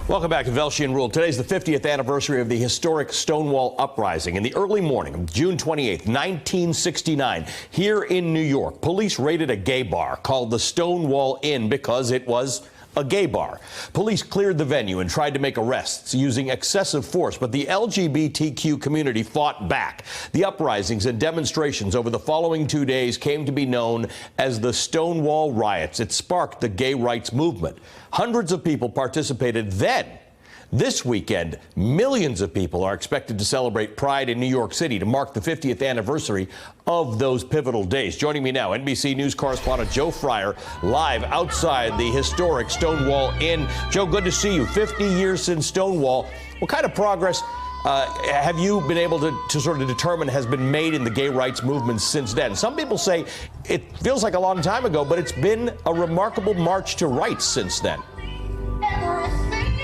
Welcome back to Velshi and Rule. Today's the 50th anniversary of the historic Stonewall Uprising. In the early morning of June 28th, 1969, here in New York, police raided a gay bar called the Stonewall Inn because it was a gay bar. Police cleared the venue and tried to make arrests using excessive force, but the LGBTQ community fought back. The uprisings and demonstrations over the following 2 days came to be known as the Stonewall Riots. It sparked the gay rights movement. Hundreds of people participated then. This weekend, millions of people are expected to celebrate Pride in New York City to mark the 50th anniversary of those pivotal days. Joining me now, NBC News correspondent Joe Fryer, live outside the historic Stonewall Inn. Joe, good to see you. 50 years since Stonewall. What kind of progress have you been able to sort of determine has been made in the gay rights movement since then? Some people say it feels like a long time ago, but it's been a remarkable march to rights since then.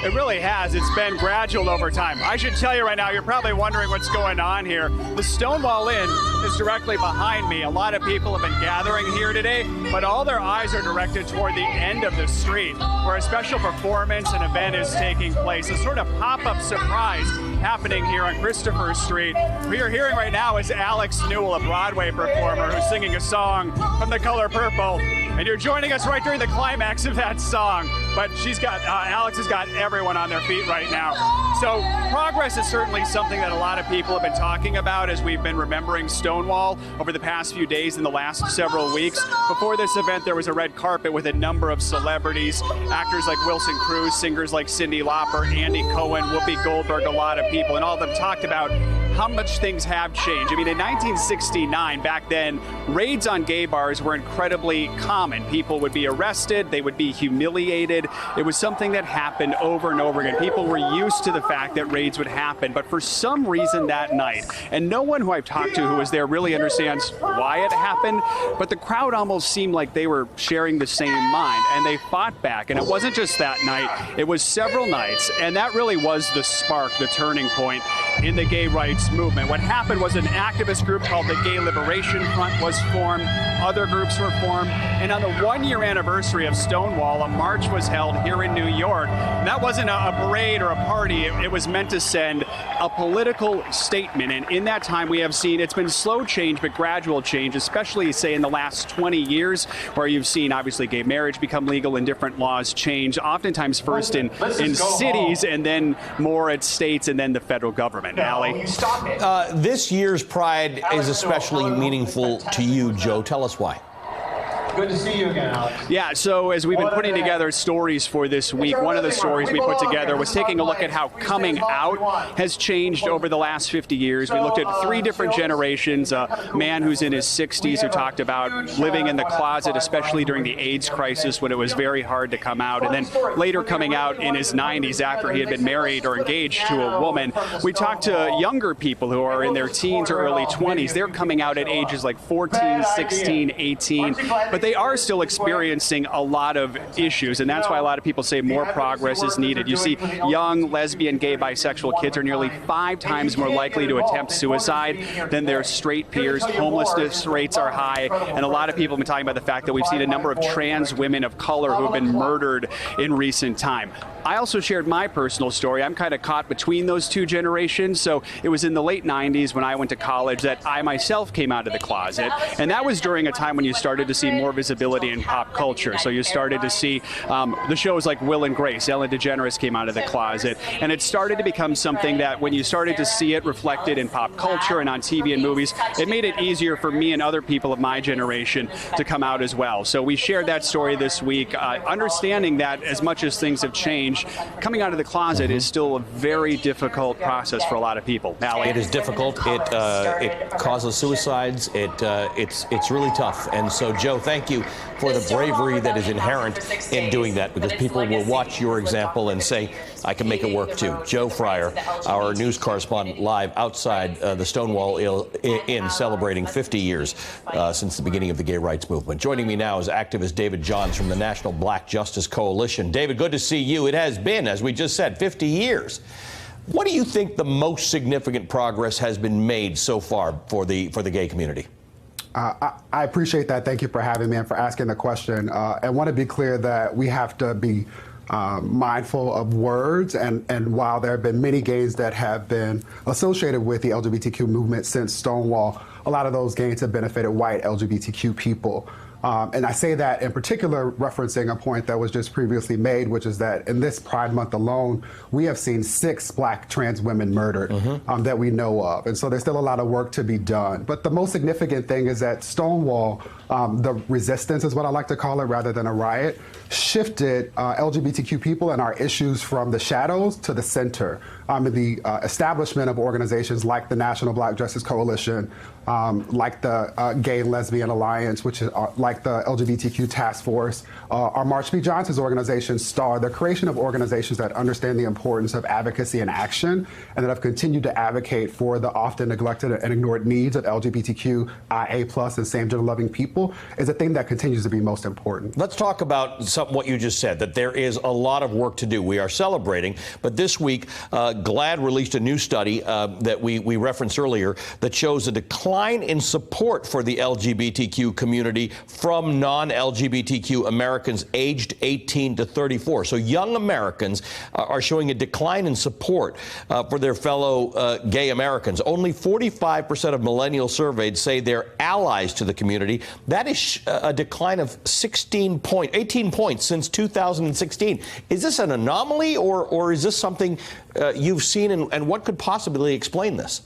It really has. It's been gradual over time. I should tell you right now, you're probably wondering what's going on here. The Stonewall Inn is directly behind me. A lot of people have been gathering here today, but all their eyes are directed toward the end of the street, where a special performance and event is taking place. A sort of pop-up surprise happening here on Christopher Street. What you're hearing right now is Alex Newell, a Broadway performer who's singing a song from The Color Purple. And you're joining us right during the climax of that song. But Alex has got everyone on their feet right now. So progress is certainly something that a lot of people have been talking about as we've been remembering Stonewall over the past few days and the last several weeks. Before this event, there was a red carpet with a number of celebrities, actors like Wilson Cruz, singers like Cyndi Lauper, Andy Cohen, Whoopi Goldberg, a lot of people, and all of them talked about how much things have changed. I mean, in 1969, back then, raids on gay bars were incredibly common. People would be arrested, they would be humiliated. It was something that happened over and over again. People were used to the fact that raids would happen, but for some reason that night, and no one who I've talked to who was there really understands why it happened, but the crowd almost seemed like they were sharing the same mind, and they fought back. And it wasn't just that night, it was several nights, and that really was the spark, the turning point in the gay rights movement. What happened was an activist group called the Gay Liberation Front was formed, other groups were formed, and on the one-year anniversary of Stonewall, a march was held here in New York. And that wasn't a parade or a party, it was meant to send a political statement, and in that time we have seen it's been slow change but gradual change, especially say in the last 20 years, where you've seen obviously gay marriage become legal and different laws change, oftentimes first in cities and then more at states and then the federal government. Allie? This year's Pride is especially meaningful to you, Joe. Tell us why. Good to see you again, Alex. Yeah, so as we've been putting together stories for this week, one of the stories we put together was taking a look at how coming out has changed over the last 50 years. We looked at three different generations, a man who's in his 60s who talked about living in the closet, especially during the AIDS crisis when it was very hard to come out, and then later coming out in his 90s after he had been married or engaged to a woman. We talked to younger people who are in their teens or early 20s. They're coming out at ages like 14, 16, 18, but they are still experiencing a lot of issues, and that's why a lot of people say more progress is needed. You see, young lesbian, gay, bisexual kids are nearly 5 times more likely to attempt suicide than their straight peers. Homelessness rates are high, and a lot of people have been talking about the fact that we've seen a number of trans women of color who have been murdered in recent time. I also shared my personal story. I'm kind of caught between those two generations. So it was in the late 90s when I went to college that I myself came out of the closet. And that was during a time when you started to see more visibility in pop culture. So you started to see the shows like Will and Grace. Ellen DeGeneres came out of the closet. And it started to become something that when you started to see it reflected in pop culture and on TV and movies, it made it easier for me and other people of my generation to come out as well. So we shared that story this week, understanding that as much as things have changed, coming out of the closet is still a very difficult process for a lot of people. Allie? It is difficult. It causes suicides. It's really tough. And so, Joe, thank you for the bravery that is inherent in doing that, because people will watch your example and say, I can make it work too. Joe Fryer, our news correspondent, live outside the Stonewall Inn, celebrating 50 years since the beginning of the gay rights movement. Joining me now is activist David Johns from the National Black Justice Coalition. David, good to see you. It has been, as we just said, 50 years. What do you think the most significant progress has been made so far for the gay community? I appreciate that. Thank you for having me and for asking the question. I want to be clear that we have to be mindful of words, and while there have been many gains that have been associated with the LGBTQ movement since Stonewall, a lot of those gains have benefited white LGBTQ people. And I say that in particular referencing a point that was just previously made, which is that in this Pride Month alone, we have seen 6 Black trans women murdered that we know of. And so there's still a lot of work to be done. But the most significant thing is that Stonewall, the resistance is what I like to call it rather than a riot, shifted LGBTQ people and our issues from the shadows to the center. The establishment of organizations like the National Black Justice Coalition, like the Gay and Lesbian Alliance, which is like the LGBTQ Task Force, our March B. Johnson's organization, STAR, the creation of organizations that understand the importance of advocacy and action, and that have continued to advocate for the often neglected and ignored needs of LGBTQIA+ and same-gender loving people, is a thing that continues to be most important. Let's talk about what you just said, that there is a lot of work to do. We are celebrating, but this week, GLAAD released a new study that we referenced earlier that shows a decline in support for the LGBTQ community from non-LGBTQ Americans aged 18 to 34. So young Americans are showing a decline in support for their fellow gay Americans. Only 45% of millennials surveyed say they're allies to the community. That is a decline of 18 points since 2016. Is this an anomaly, or is this something you've seen, and what could possibly explain this?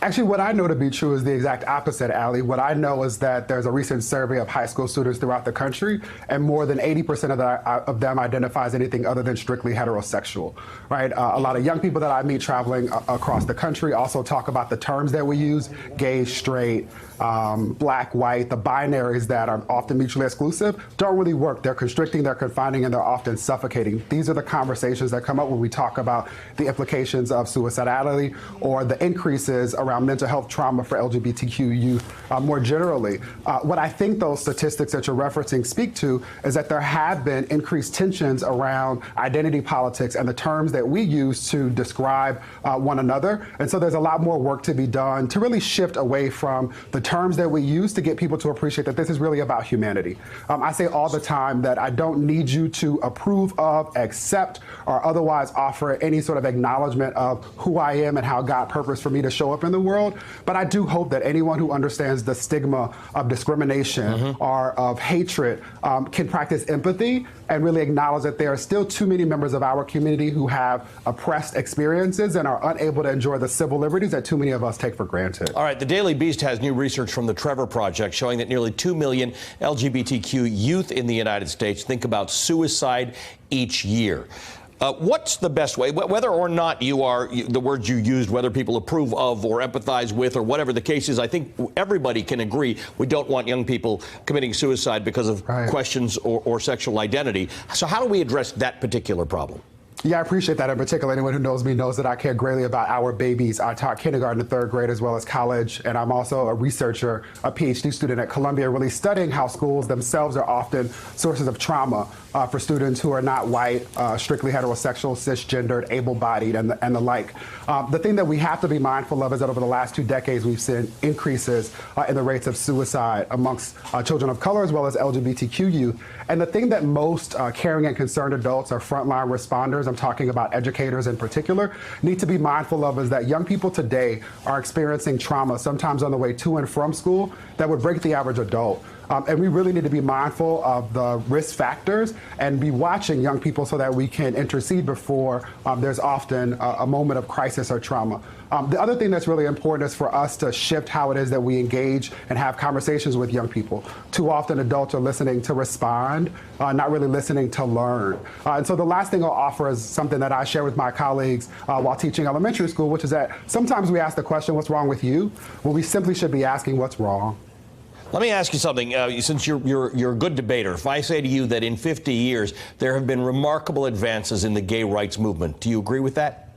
Actually, what I know to be true is the exact opposite, Ali. What I know is that there's a recent survey of high school students throughout the country, and more than 80% of them identify as anything other than strictly heterosexual, right? A lot of young people that I meet traveling across the country also talk about the terms that we use: gay, straight, black, white. The binaries that are often mutually exclusive don't really work. They're constricting, they're confining, and they're often suffocating. These are the conversations that come up when we talk about the implications of suicidality or the increases around mental health trauma for LGBTQ youth more generally. What I think those statistics that you're referencing speak to is that there have been increased tensions around identity politics and the terms that we use to describe one another. And so there's a lot more work to be done to really shift away from the terms that we use to get people to appreciate that this is really about humanity. I say all the time that I don't need you to approve of, accept, or otherwise offer any sort of acknowledgement of who I am and how God purposed for me to show up in the world. But I do hope that anyone who understands the stigma of discrimination or of hatred can practice empathy and really acknowledge that there are still too many members of our community who have oppressed experiences and are unable to enjoy the civil liberties that too many of us take for granted. All right, the Daily Beast has new research from the Trevor Project showing that nearly 2 million LGBTQ youth in the United States think about suicide each year. What's the best way, whether or not the words you used, whether people approve of or empathize with or whatever the case is, I think everybody can agree we don't want young people committing suicide because of questions or sexual identity. So how do we address that particular problem? Yeah, I appreciate that. In particular, anyone who knows me knows that I care greatly about our babies. I taught kindergarten to 3rd grade as well as college, and I'm also a researcher, a PhD student at Columbia, really studying how schools themselves are often sources of trauma for students who are not white, strictly heterosexual, cisgendered, able-bodied, and the like. The thing that we have to be mindful of is that over the last 2 decades, we've seen increases in the rates of suicide amongst children of color as well as LGBTQ youth. And the thing that most caring and concerned adults or frontline responders, I'm talking about educators in particular, need to be mindful of is that young people today are experiencing trauma, sometimes on the way to and from school, that would break the average adult. And we really need to be mindful of the risk factors and be watching young people so that we can intercede before there's often a moment of crisis or trauma. The other thing that's really important is for us to shift how it is that we engage and have conversations with young people. Too often adults are listening to respond, not really listening to learn. And so the last thing I'll offer is something that I share with my colleagues while teaching elementary school, which is that sometimes we ask the question, what's wrong with you? Well, we simply should be asking what's wrong. Let me ask you something. Since you're a good debater, if I say to you that in 50 years there have been remarkable advances in the gay rights movement, do you agree with that?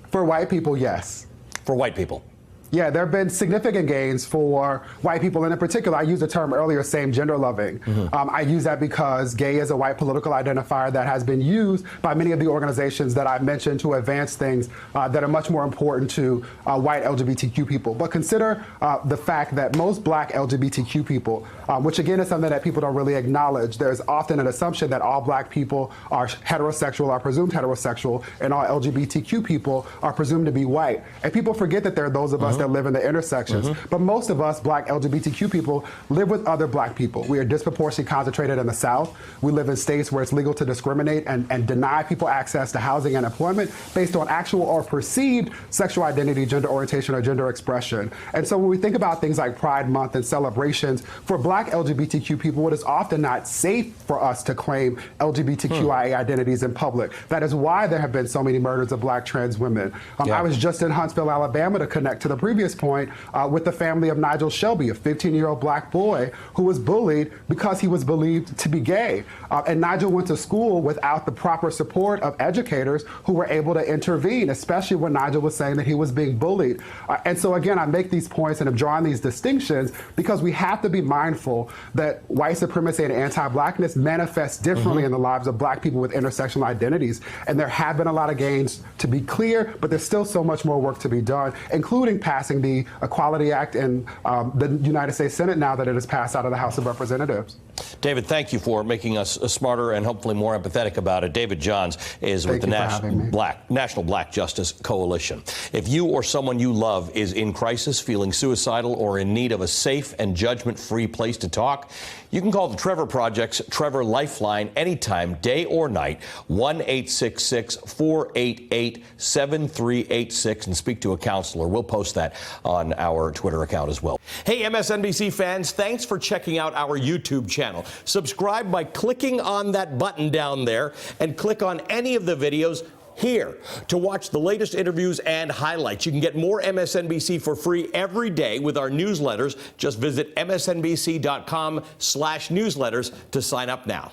For white people, yes. For white people? Yeah, there have been significant gains for white people, and in particular, I used the term earlier, same gender loving. I use that because gay is a white political identifier that has been used by many of the organizations that I've mentioned to advance things that are much more important to white LGBTQ people. But consider the fact that most black LGBTQ people, which again is something that people don't really acknowledge, there's often an assumption that all black people are heterosexual, are presumed heterosexual, and all LGBTQ people are presumed to be white. And people forget that there are those of us that live in the intersections. But most of us black LGBTQ people live with other black people. We are disproportionately concentrated in the South. We live in states where it's legal to discriminate and deny people access to housing and employment based on actual or perceived sexual identity, gender orientation, or gender expression. And so when we think about things like Pride Month and celebrations, for black LGBTQ people, it is often not safe for us to claim LGBTQIA identities in public. That is why there have been so many murders of black trans women. I was just in Huntsville, Alabama to connect to the previous point with the family of Nigel Shelby, a 15-year-old black boy who was bullied because he was believed to be gay. And Nigel went to school without the proper support of educators who were able to intervene, especially when Nigel was saying that he was being bullied. And so again, I make these points and have drawn these distinctions because we have to be mindful that white supremacy and anti-blackness manifest differently in the lives of black people with intersectional identities. And there have been a lot of gains, to be clear, but there's still so much more work to be done, including passing the Equality Act in the United States Senate now that it has passed out of the House of Representatives. David, thank you for making us smarter and hopefully more empathetic about it. David Johns is with the National Black Justice Coalition. If you or someone you love is in crisis, feeling suicidal, or in need of a safe and judgment-free place to talk, you can call the Trevor Project's Trevor Lifeline anytime, day or night, 1-866-488-7386, and speak to a counselor. We'll post that on our Twitter account as well. Hey, MSNBC fans, thanks for checking out our YouTube channel. Subscribe by clicking on that button down there and click on any of the videos here to watch the latest interviews and highlights. You can get more MSNBC for free every day with our newsletters. Just visit msnbc.com/newsletters to sign up now.